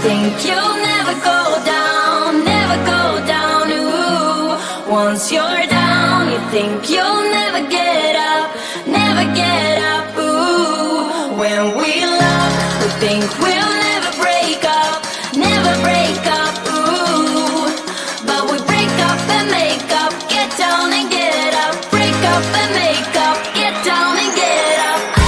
think you'll never go down, never go down. Ooh, once you're down, you think you'll never get up, never get up. Ooh, when we love, we think we'll never break up, never break up. Ooh, but we break up and make up, get down and get up, break up and make up, get down and get up.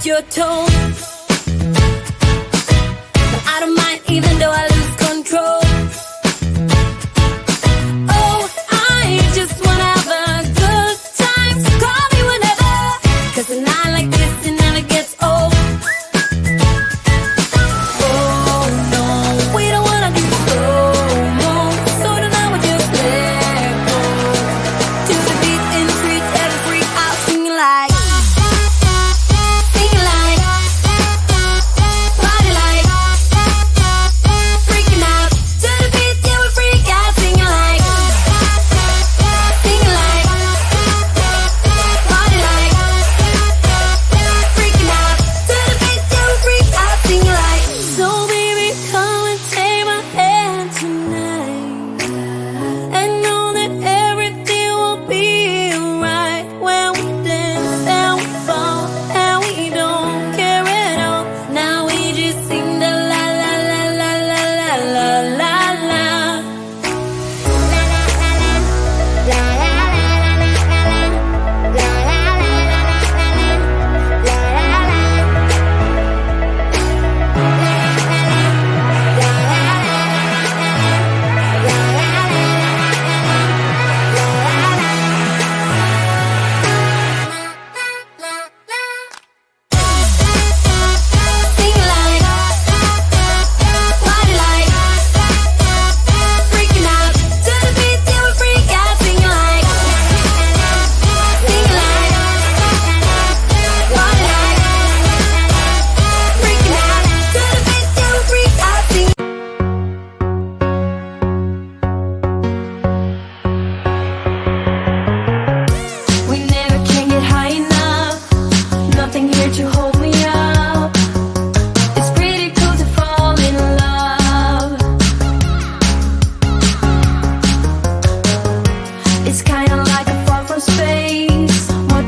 you're told. But I don't mind even though I lose control. Oh, I just wanna have a good time. So call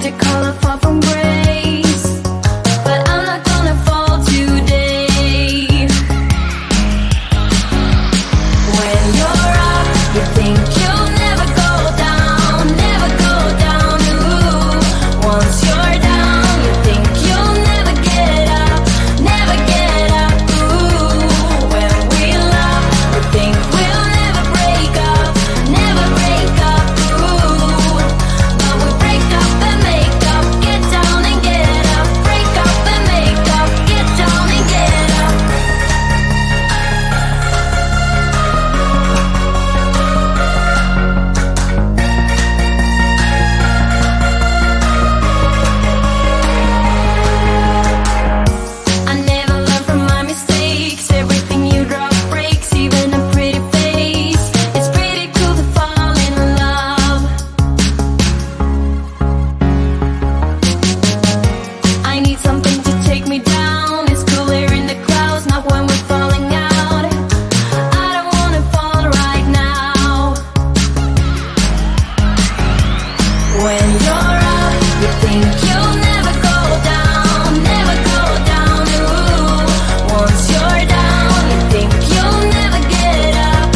to call a fall from grace, but I'm not gonna fall today. When you're up, you think you'll never go down, never go down. Ooh, once you're down, you think you'll never get up, never get up. Ooh, when we love, we think we'll never break up, never break up. Ooh, but we break up and make up, get down and get up, break up and make up, get down and get up. I never learn from my mistakes. Everything you drop breaks, even a pretty face. It's pretty cool to fall in love. I need something to take me down. It's cooler in the clouds, not when we're falling out. I don't wanna fall right now. When you're up, you think you'll never go down, never go down. Ooh, once you're down, you think you'll never get up,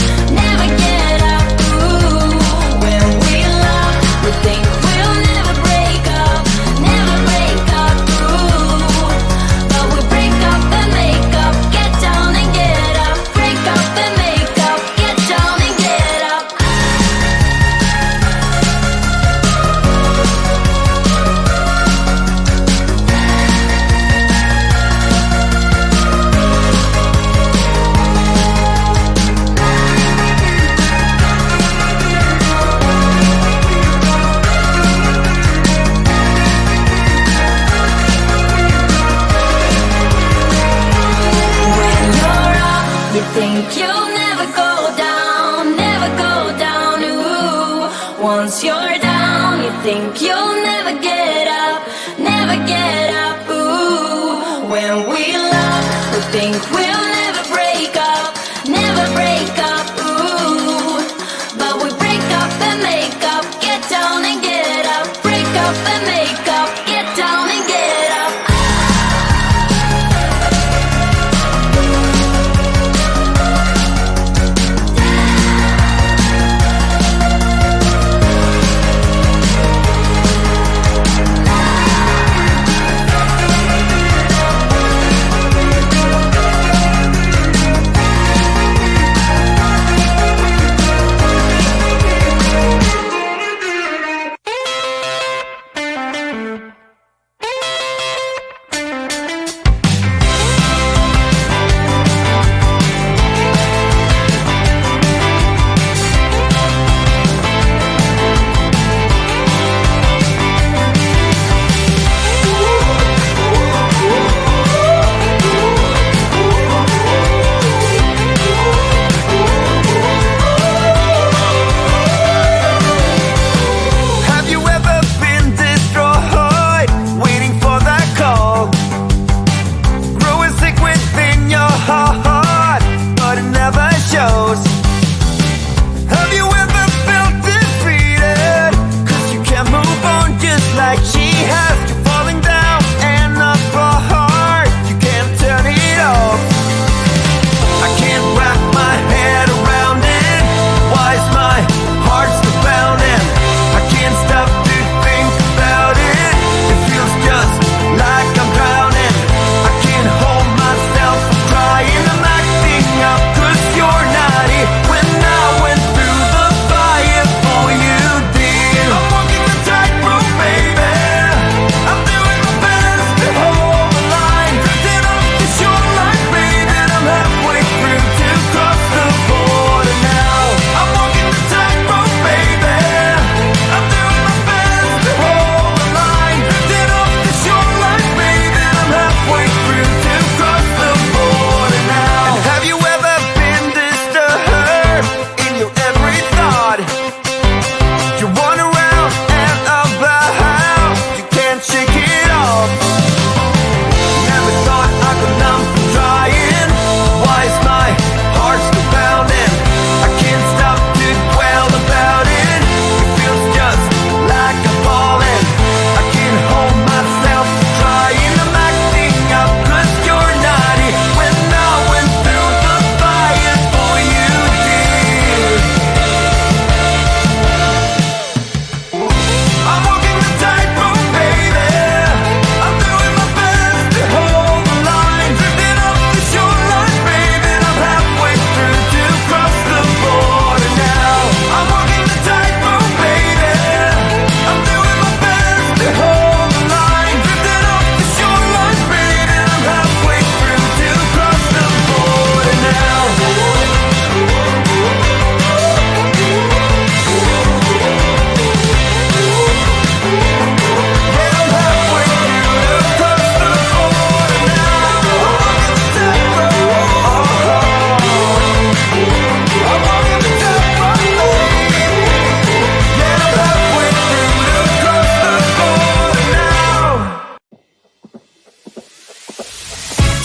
never get up. Ooh, when we love, we think we'll never break up, never break up. Ooh, but we break up and make up, get down and get up, break up and make up, get down and get up. When you're up, you think you'll never go down, never go down. Ooh, once you're down, you think you'll never get up, never get up. Ooh, when we love, we think we'll never break up, never break up. Ooh, but we break up and make up, get down and get up, break up and make up, get down and get up.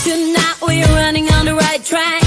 Tonight we're running on the right track.